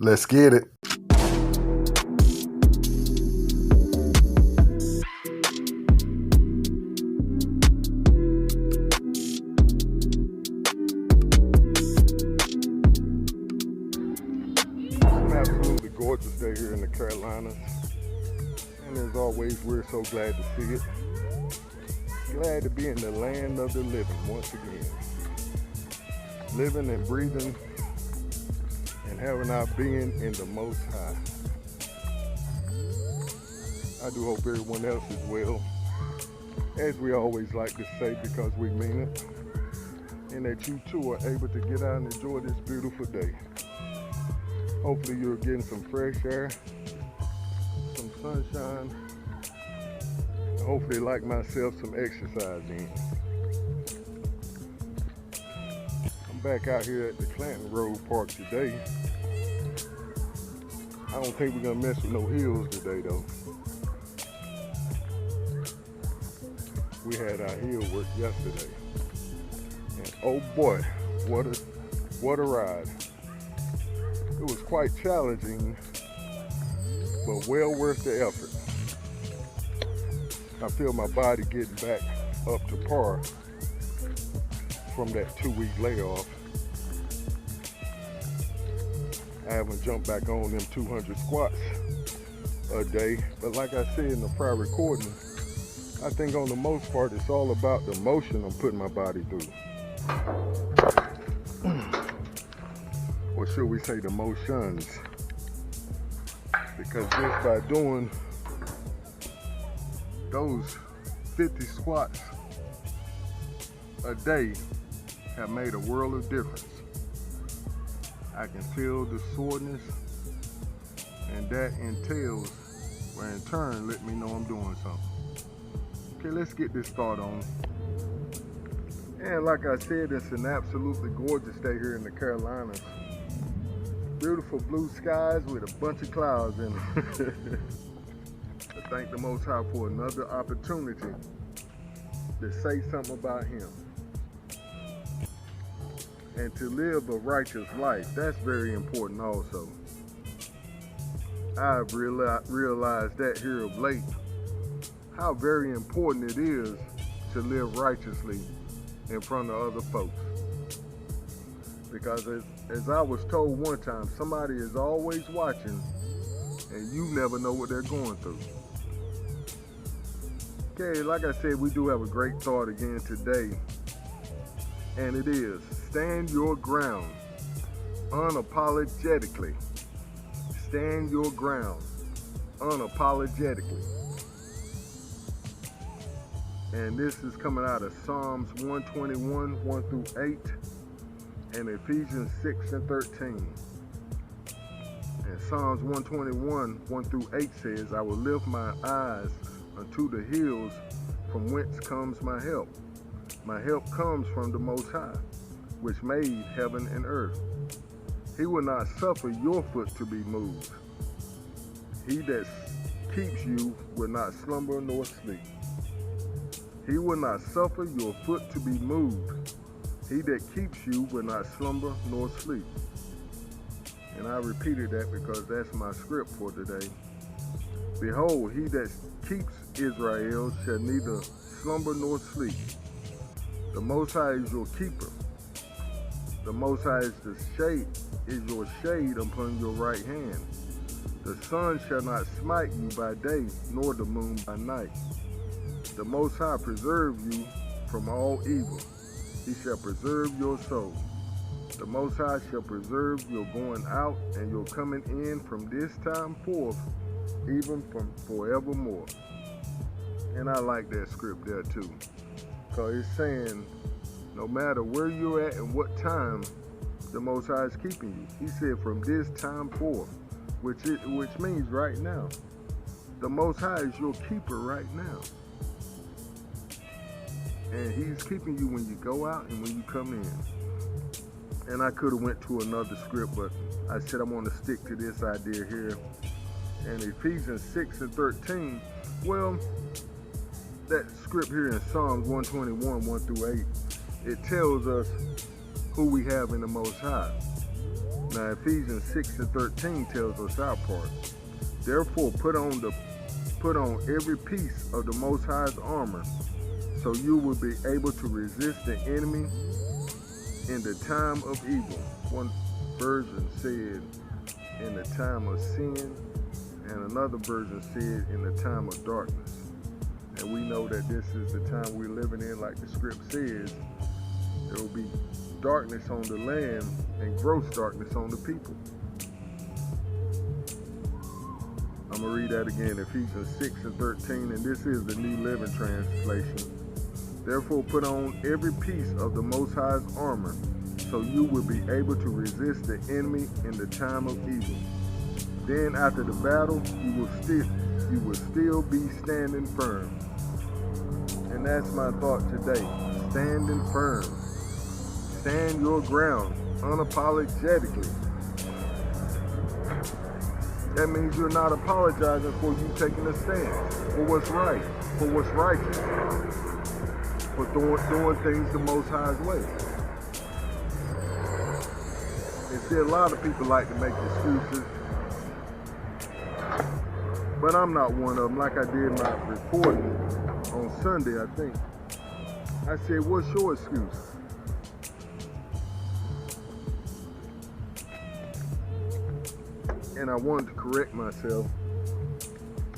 Let's get it. Absolutely gorgeous day here in the Carolinas, and as always, we're so glad to see it. Glad to be in the land of the living once again, living and breathing and having our being in the Most High. I do hope everyone else is well, as we always like to say, because we mean it, and that you too are able to get out and enjoy this beautiful day. Hopefully you're getting some fresh air, some sunshine, and hopefully, like myself, some exercise in. I'm back out here at the Clanton Road Park today. I don't think we're gonna mess with no hills today though. We had our hill work yesterday, and oh boy, what a ride. It was quite challenging, but well worth the effort. I feel my body getting back up to par from that 2-week layoff. I haven't jumped back on them 200 squats a day, but like I said in the prior recording, I think on the most part it's all about the motion I'm putting my body through. Or should we say the motions? Because just by doing those 50 squats a day have made a world of difference. I can feel the soreness, and that entails, or in turn, let me know I'm doing something. Okay, let's get this thought on. And like I said, it's an absolutely gorgeous day here in the Carolinas. Beautiful blue skies with a bunch of clouds in it. I thank the Most High for another opportunity to say something about Him. And to live a righteous life, that's very important also. I've realized that here of late, how very important it is to live righteously in front of other folks. Because as I was told one time, somebody is always watching and you never know what they're going through. Okay, like I said, we do have a great thought again today. And it is, stand your ground unapologetically. Stand your ground unapologetically. And this is coming out of Psalms 121, 1 through 8. And Ephesians 6 and 13. And Psalms 121, 1 through 8 says, I will lift my eyes unto the hills, from whence comes my help. My help comes from the Most High, which made heaven and earth. He will not suffer your foot to be moved. He that keeps you will not slumber nor sleep. He will not suffer your foot to be moved. He that keeps you will not slumber nor sleep. And I repeated that because that's my script for today. Behold, he that keeps Israel shall neither slumber nor sleep. The Most High is your keeper. The Most High is your shade upon your right hand. The sun shall not smite you by day, nor the moon by night. The Most High preserve you from all evil. He shall preserve your soul. The Most High shall preserve your going out and your coming in from this time forth, even from forevermore. And I like that script there too, because it's saying no matter where you're at and what time, the Most High is keeping you. He said from this time forth, which means right now. The Most High is your keeper right now. And He's keeping you when you go out and when you come in. And I could have went to another script, but I said I'm going to stick to this idea here. And Ephesians 6 and 13, well, that script here in Psalms 121, 1 through 8, it tells us who we have in the Most High. Now Ephesians 6:13 tells us our part. Therefore put on every piece of the Most High's armor, so you will be able to resist the enemy in the time of evil. One version said in the time of sin, and another version said in the time of darkness. And we know that this is the time we're living in, like the script says. There will be darkness on the land and gross darkness on the people. I'm going to read that again, Ephesians 6:13, and this is the New Living Translation. Therefore put on every piece of the Most High's armor, so you will be able to resist the enemy in the time of evil. Then after the battle, you will still be standing firm. And that's my thought today. Standing firm. Stand your ground unapologetically. That means you're not apologizing for you taking a stand for what's right, for what's righteous, for doing things the Most High's way. And see, a lot of people like to make excuses, but I'm not one of them. Like I did my recording on Sunday, I think. I said, what's your excuse? And I wanted to correct myself.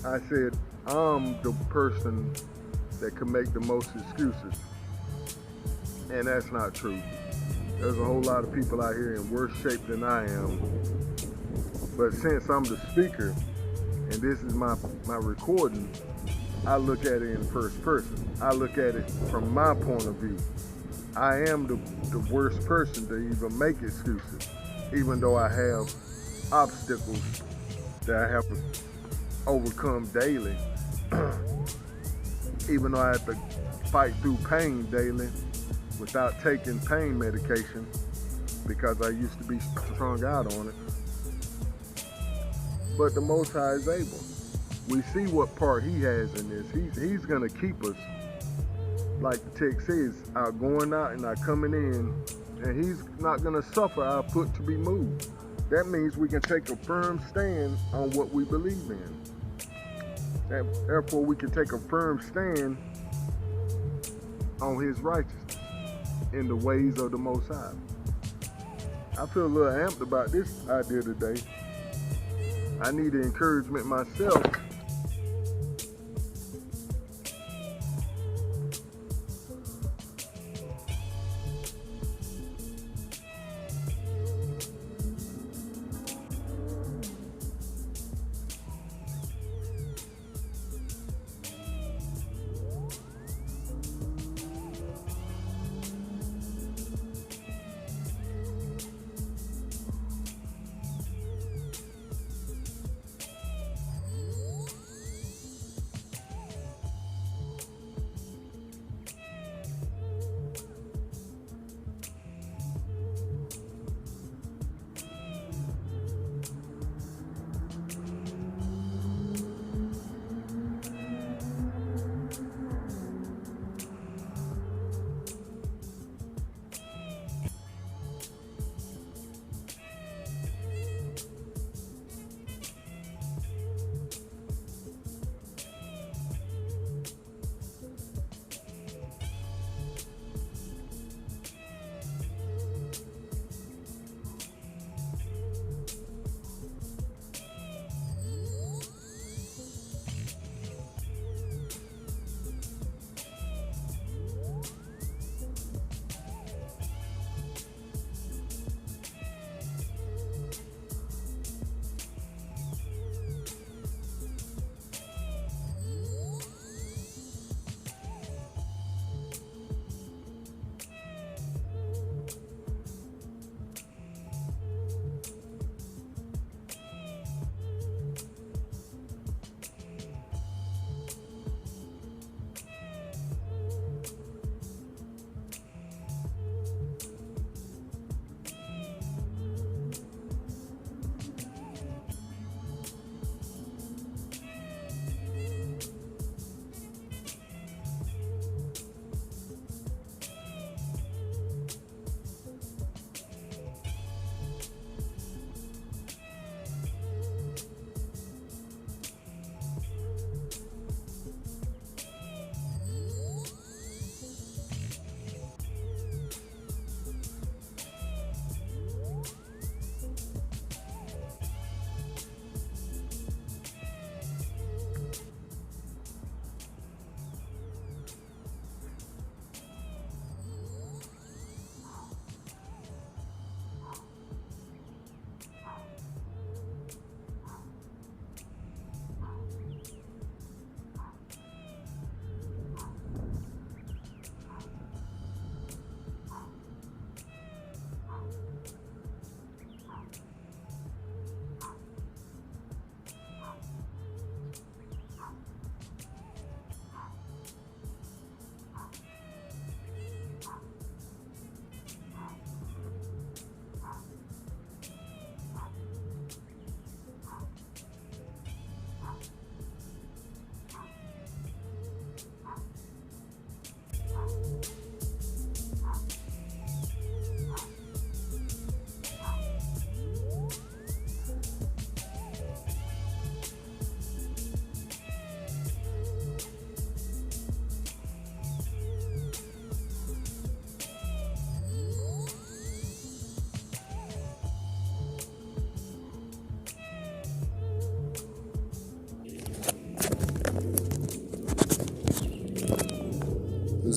I said, I'm the person that can make the most excuses. And that's not true. There's a whole lot of people out here in worse shape than I am. But since I'm the speaker, and this is my recording, I look at it in first person. I look at it from my point of view. I am the worst person to even make excuses, even though I have obstacles that I have to overcome daily. Even though I have to fight through pain daily without taking pain medication, because I used to be strung out on it. But the Most High is able. We see what part He has in this. He's going to keep us, like the text says, our going out and our coming in, and He's not going to suffer our foot to be moved. That means we can take a firm stand on what we believe in. And therefore, we can take a firm stand on His righteousness in the ways of the Most High. I feel a little amped about this idea today. I need the encouragement myself.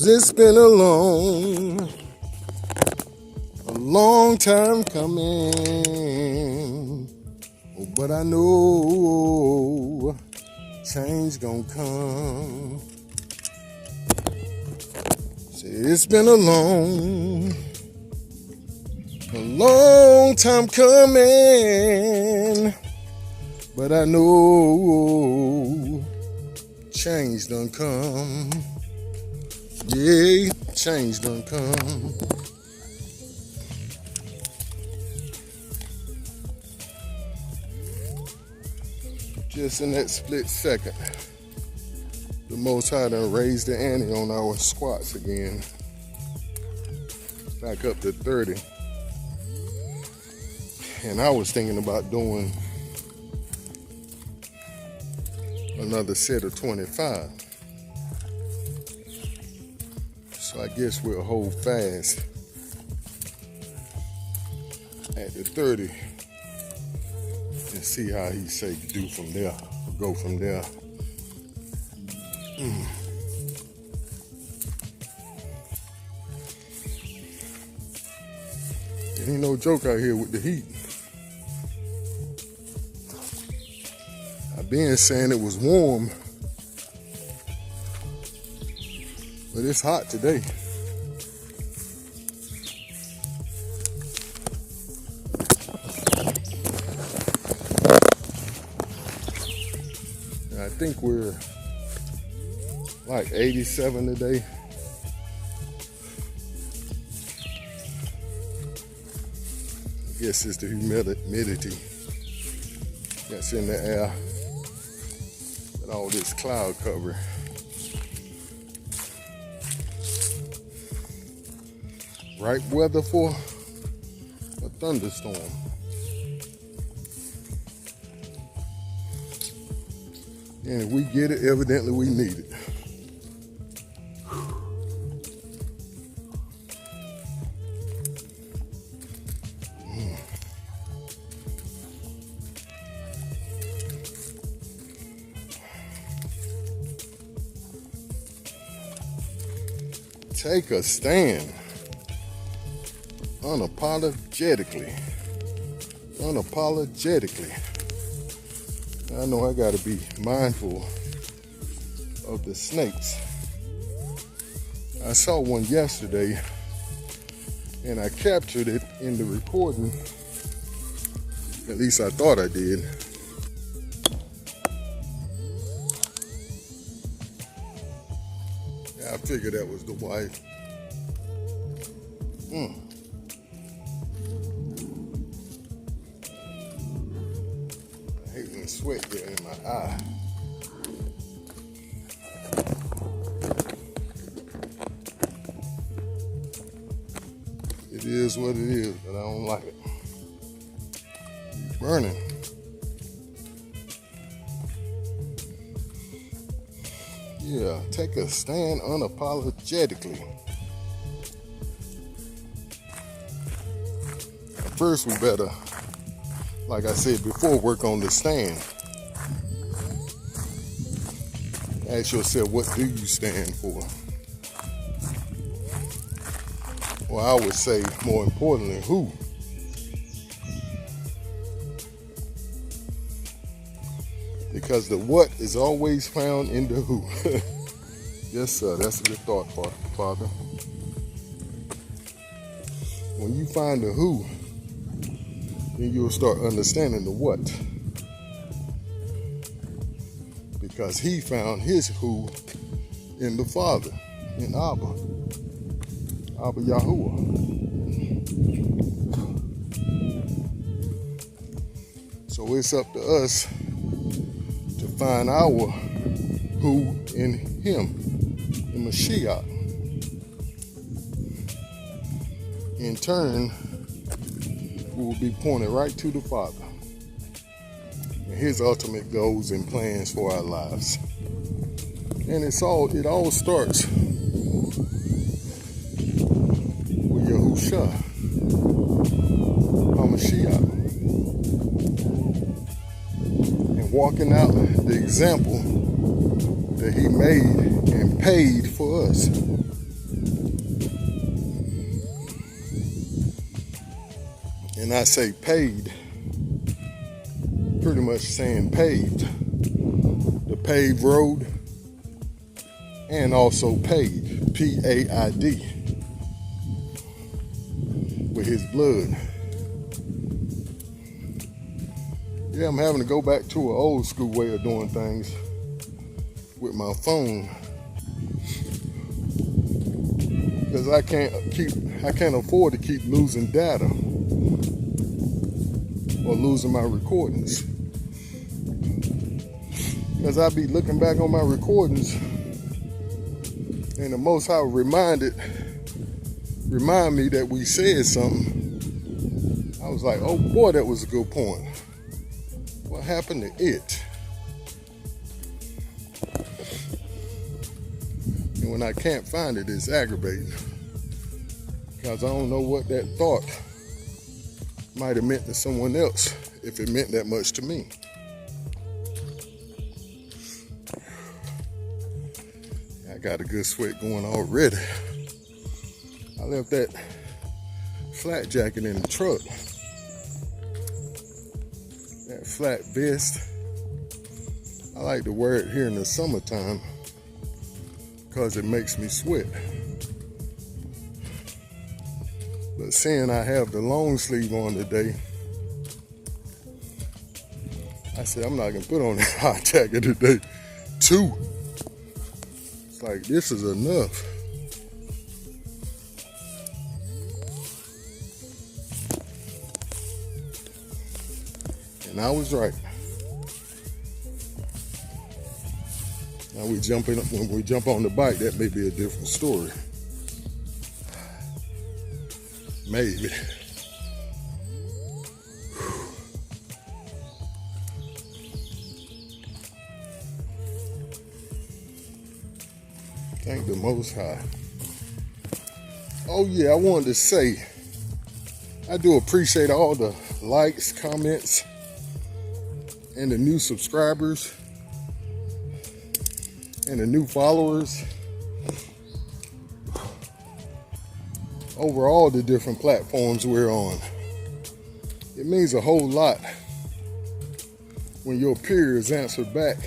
'Cause it's been a long time coming. Oh, but I know change gonna come. Say it's been a long time coming. But I know change done come. Yeah, change done come. Just in that split second, the Most High done raised the ante on our squats again. Back up to 30. And I was thinking about doing another set of 25. So I guess we'll hold fast at the 30 and see how he say do from there, or go from there. It ain't no joke out here with the heat. I've been saying it was warm, but it's hot today. And I think we're like 87 today. I guess it's the humidity that's in the air and all this cloud cover. Right weather for a thunderstorm. And if we get it, evidently we need it. Take a stand. Unapologetically. I know I gotta be mindful of the snakes. I saw one yesterday and I captured it in the recording. At least I thought I did. Yeah, I figured that was the wife. I hate when sweat get in my eye. It is what it is, but I don't like it. It's burning. Yeah, take a stand unapologetically. First, we better, like I said before, work on the stand. Ask yourself, what do you stand for? Well, I would say, more importantly, who? Because the what is always found in the who. Yes, sir, that's a good thought, Father. When you find the who, then you'll start understanding the what. Because he found his who in the Father, in Abba Yahuwah. So it's up to us to find our who in him, in Mashiach. In turn, we will be pointed right to the Father and his ultimate goals and plans for our lives. And it all starts with Yahushua, HaMashiach, and walking out the example that he made and paid for us. And I say paid, pretty much saying paved. The paved road, and also paid, P-A-I-D, with his blood. Yeah, I'm having to go back to an old school way of doing things with my phone, because I can't afford to keep losing data or losing my recordings. Because I be looking back on my recordings, and the Most High remind me that we said something. I was like, oh boy, that was a good point. What happened to it? And when I can't find it, it's aggravating, because I don't know what that thought might have meant to someone else, if it meant that much to me. I got a good sweat going already. I left that flat jacket in the truck. That flat vest. I like to wear it here in the summertime because it makes me sweat. But seeing I have the long sleeve on today, I said I'm not gonna put on that hot jacket today too. It's like, this is enough. And I was right. Now when we jump on the bike, that may be a different story. Maybe. Thank the Most High. Oh yeah, I wanted to say, I do appreciate all the likes, comments, and the new subscribers, and the new followers over all the different platforms we're on. It means a whole lot when your peers answer back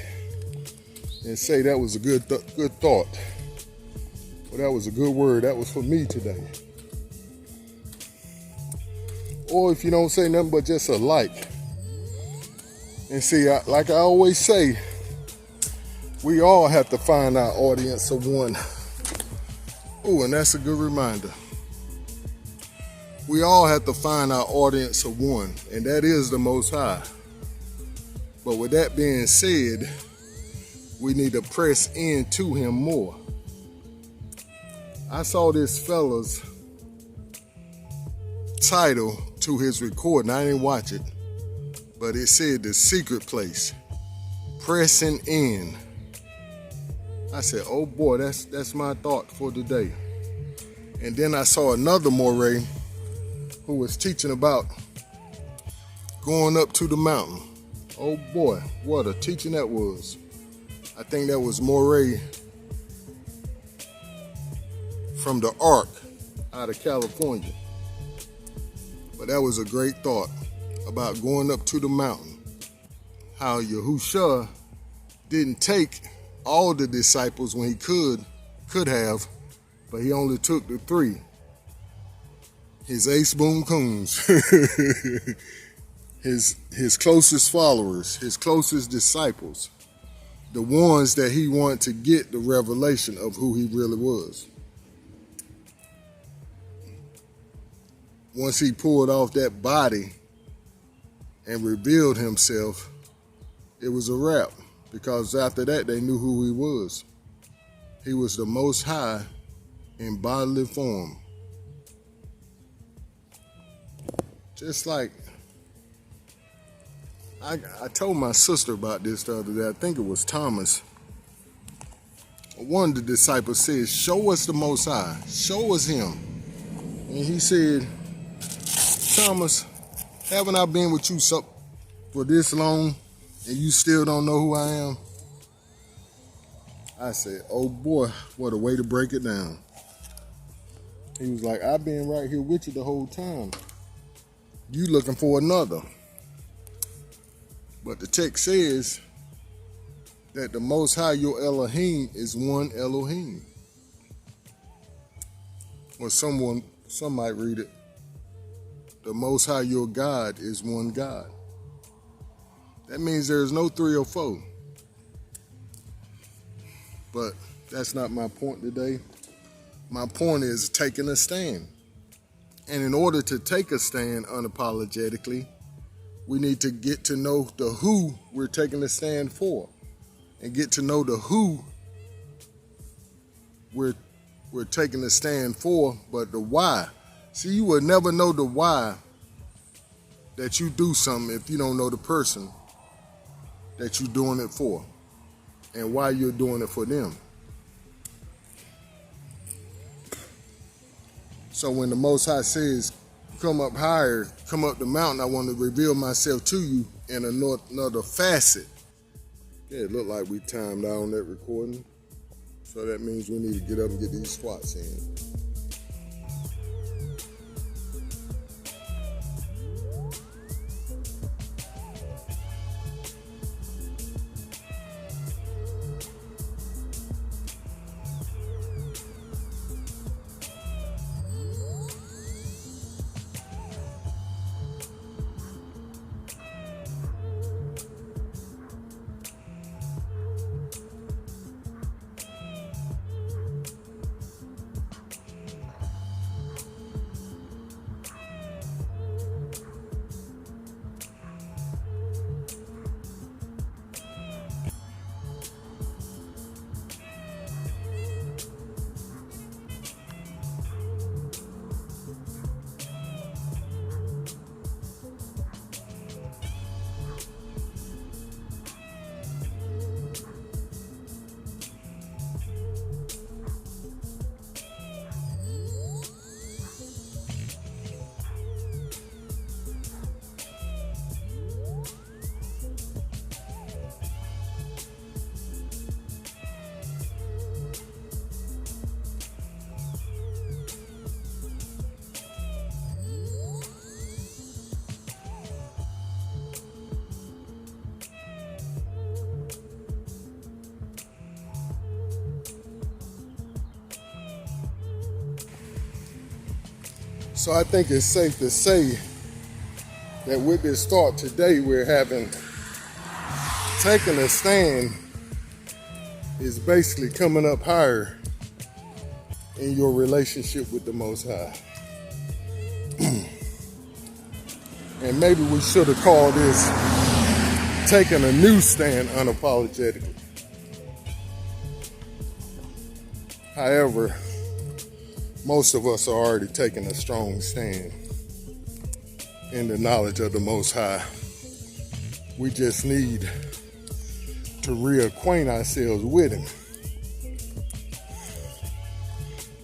and say that was a good thought. Well, that was a good word. That was for me today. Or if you don't say nothing but just a like. And see, like I always say, we all have to find our audience of one. Ooh, and that's a good reminder. We all have to find our audience of one, and that is the Most High. But with that being said, we need to press into him more. I saw this fella's title to his recording. I didn't watch it, but it said The Secret Place, Pressing In. I said, oh boy, that's my thought for today. And then I saw another Moray who was teaching about going up to the mountain. Oh boy, what a teaching that was. I think that was Moray from the Ark out of California. But that was a great thought about going up to the mountain. How Yahushua didn't take all the disciples when he could have, but he only took the 3. His ace boom coons, his closest followers, his closest disciples, the ones that he wanted to get the revelation of who he really was. Once he pulled off that body and revealed himself, it was a wrap, because after that they knew who he was. He was the Most High in bodily form. Just like, I told my sister about this the other day. I think it was Thomas. One of the disciples said, show us the Most High. Show us him. And he said, Thomas, haven't I been with you for this long and you still don't know who I am? I said, oh boy, what a way to break it down. He was like, I've been right here with you the whole time. You looking for another. But the text says that the Most High, your Elohim, is one Elohim. Or some might read it, the Most High, your God, is one God. That means there's no three or four. But that's not my point today. My point is taking a stand. And in order to take a stand unapologetically, we need to get to know the who we're taking a stand for, and get to know the who we're taking a stand for, but the why. See, you will never know the why that you do something if you don't know the person that you're doing it for and why you're doing it for them. So when the Most High says, come up higher, come up the mountain, I want to reveal myself to you in another facet. Yeah, it looked like we timed out on that recording. So that means we need to get up and get these squats in. So I think it's safe to say that with this thought today we're having, taking a stand is basically coming up higher in your relationship with the Most High. And maybe we should have called this taking a new stand unapologetically. However, most of us are already taking a strong stand in the knowledge of the Most High. We just need to reacquaint ourselves with Him.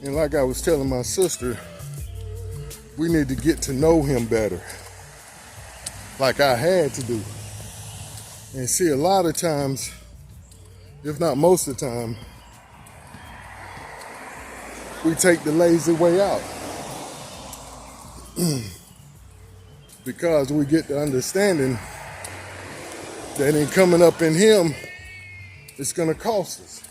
And like I was telling my sister, we need to get to know Him better, like I had to do. And see, a lot of times, if not most of the time, we take the lazy way out. Because we get the understanding that in coming up in Him, it's going to cost us.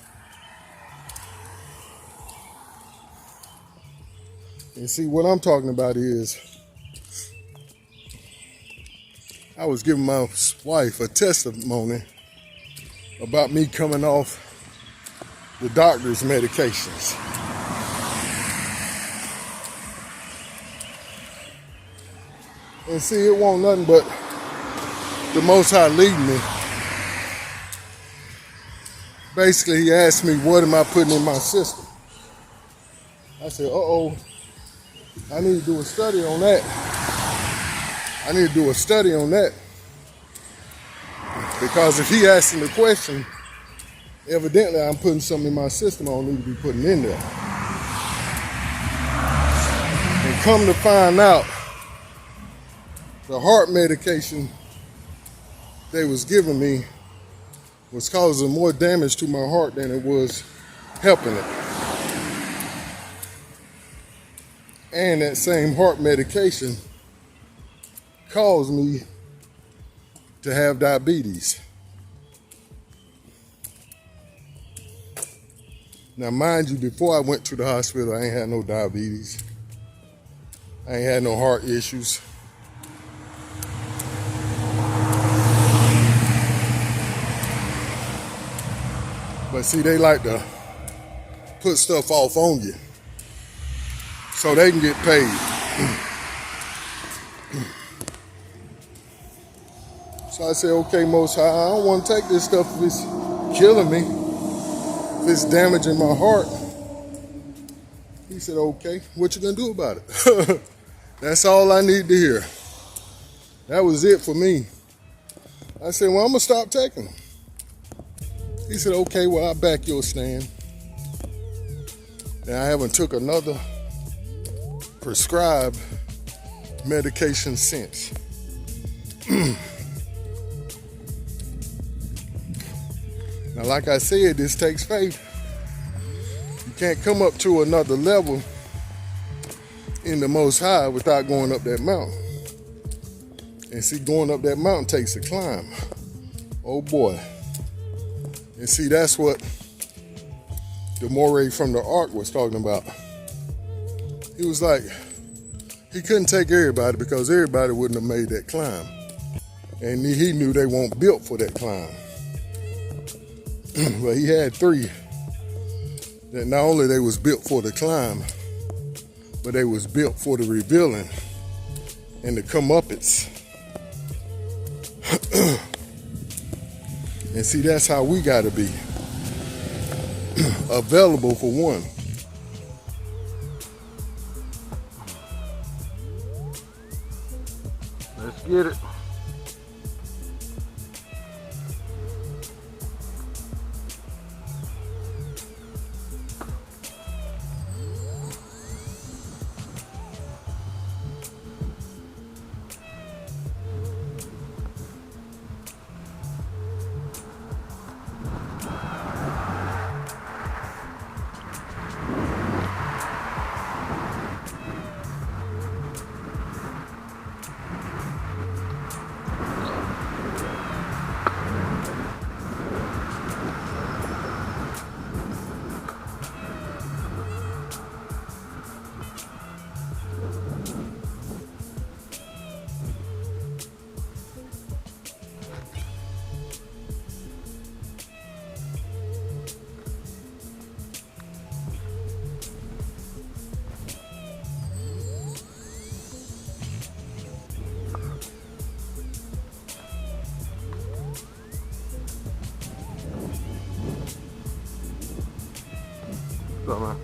And see, what I'm talking about is, I was giving my wife a testimony about me coming off the doctor's medications. And see, it won't nothing but the Most High leading me. Basically, He asked me, what am I putting in my system? I said, uh-oh, I need to do a study on that. Because if He asking the question, evidently I'm putting something in my system I don't need to be putting in there. And come to find out, the heart medication they was giving me was causing more damage to my heart than it was helping it. And that same heart medication caused me to have diabetes. Now, mind you, before I went to the hospital, I ain't had no diabetes. I ain't had no heart issues. But see, they like to put stuff off on you so they can get paid. So I said, okay, Most High, I don't want to take this stuff if it's killing me, if it's damaging my heart. He said, okay, what you gonna do about it? That's all I need to hear. That was it for me. I said, well, I'm gonna stop taking them. He said, okay, well, I'll back your stand. And I haven't took another prescribed medication since. Now, like I said, this takes faith. You can't come up to another level in the Most High without going up that mountain. And see, going up that mountain takes a climb. Oh boy. And see, that's what the moray from the ark was talking about. He was like, he couldn't take everybody because everybody wouldn't have made that climb. And he knew they weren't built for that climb. But he had 3 that not only they was built for the climb, but they was built for the revealing and the comeuppance. And see, that's how we gotta be. Available for one. Let's get it. So, man.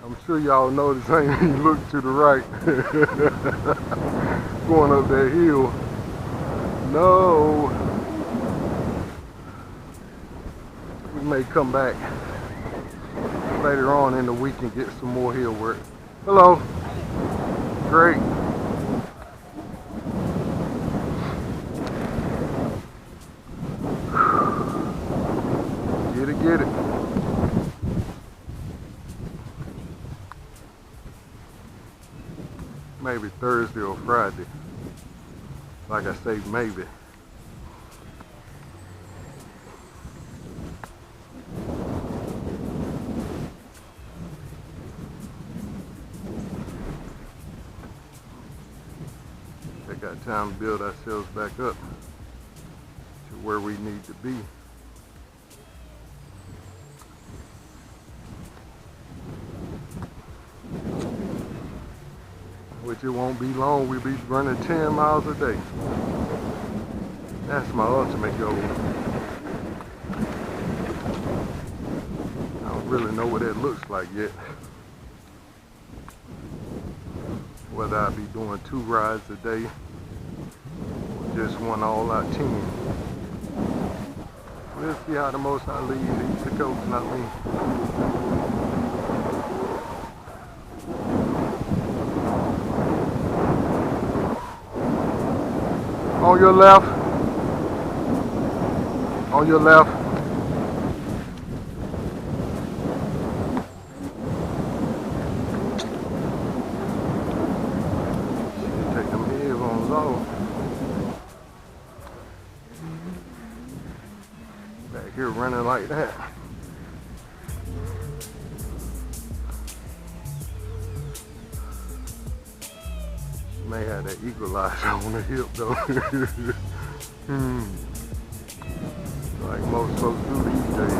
I'm sure y'all notice I ain't even look to the right. Going up that hill. No. We may come back later on in the week and get some more hill work. Hello. Great. Get it, get it. Maybe Thursday or Friday. Like I say, maybe. They got time to build ourselves back up to where we need to be. Which it won't be long, we'll be running 10 miles a day. That's my ultimate goal. I don't really know what that looks like yet. Whether I'll be doing 2 rides a day or just one all-out 10. We'll see how the Most High leads. He's the coach, not me. On your left. On your left. Take them headphones off. Back here running like that. May have that equalizer on the hip though. Like most folks do these days.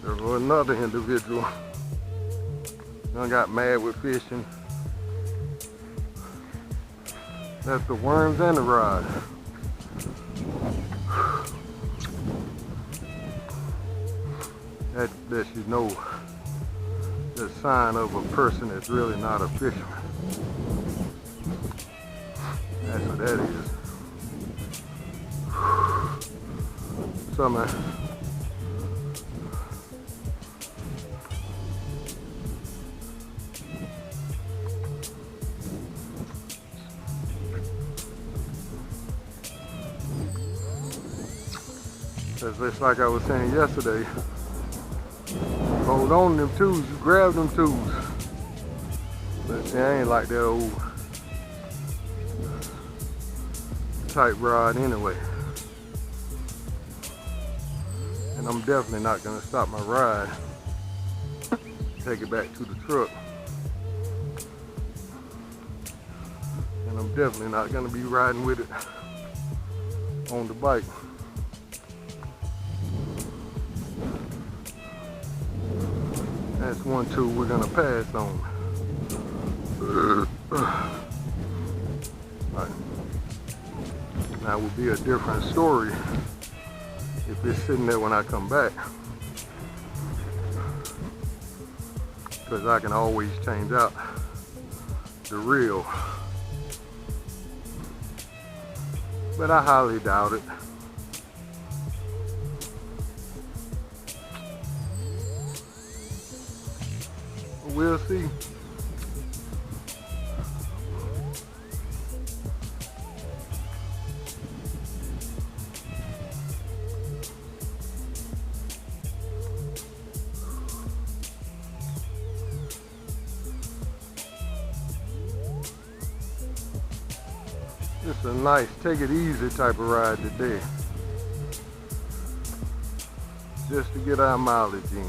There was another individual done got mad with fishing. That's the worms and the rod. That lets you know the sign of a person that's really not a fisherman. That's what that is. So man, just like I was saying yesterday, hold on to them tools, you grab them tools. But see, I ain't like that old type rod anyway. And I'm definitely not gonna stop my ride, take it back to the truck. And I'm definitely not gonna be riding with it on the bike. That's one tool we're gonna pass on. Right. Now it would be a different story if it's sitting there when I come back, because I can always change out the reel. But I highly doubt it. We'll see. It's a nice, take it easy type of ride today. Just to get our mileage in.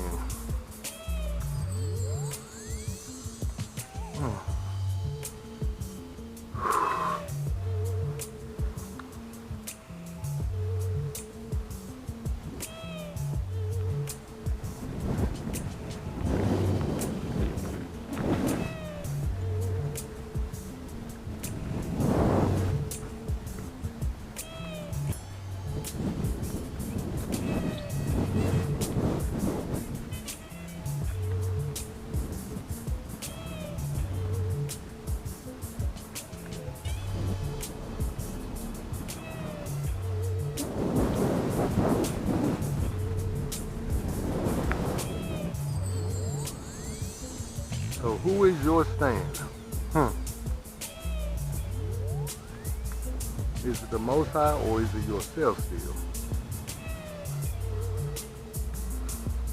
So who is your stand? Is it the Most High or is it yourself still?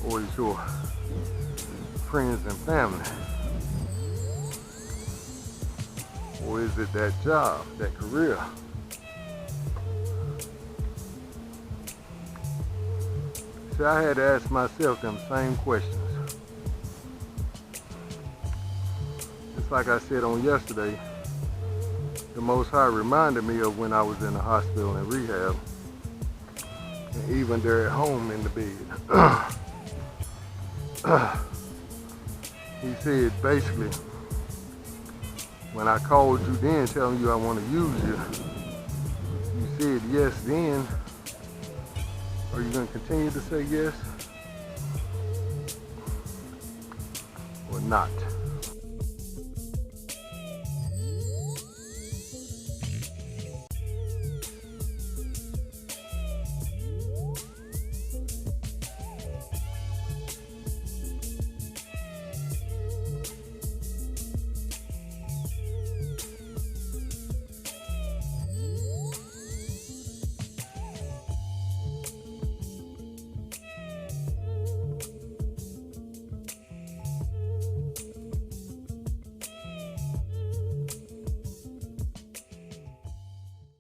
Or is your friends and family? Or is it that job, that career? See, I had to ask myself them same questions. Like I said on yesterday, the Most High reminded me of when I was in the hospital and rehab, and even there at home in the bed. He said basically, when I called you then telling you I want to use you, you said yes then. Are you going to continue to say yes or not?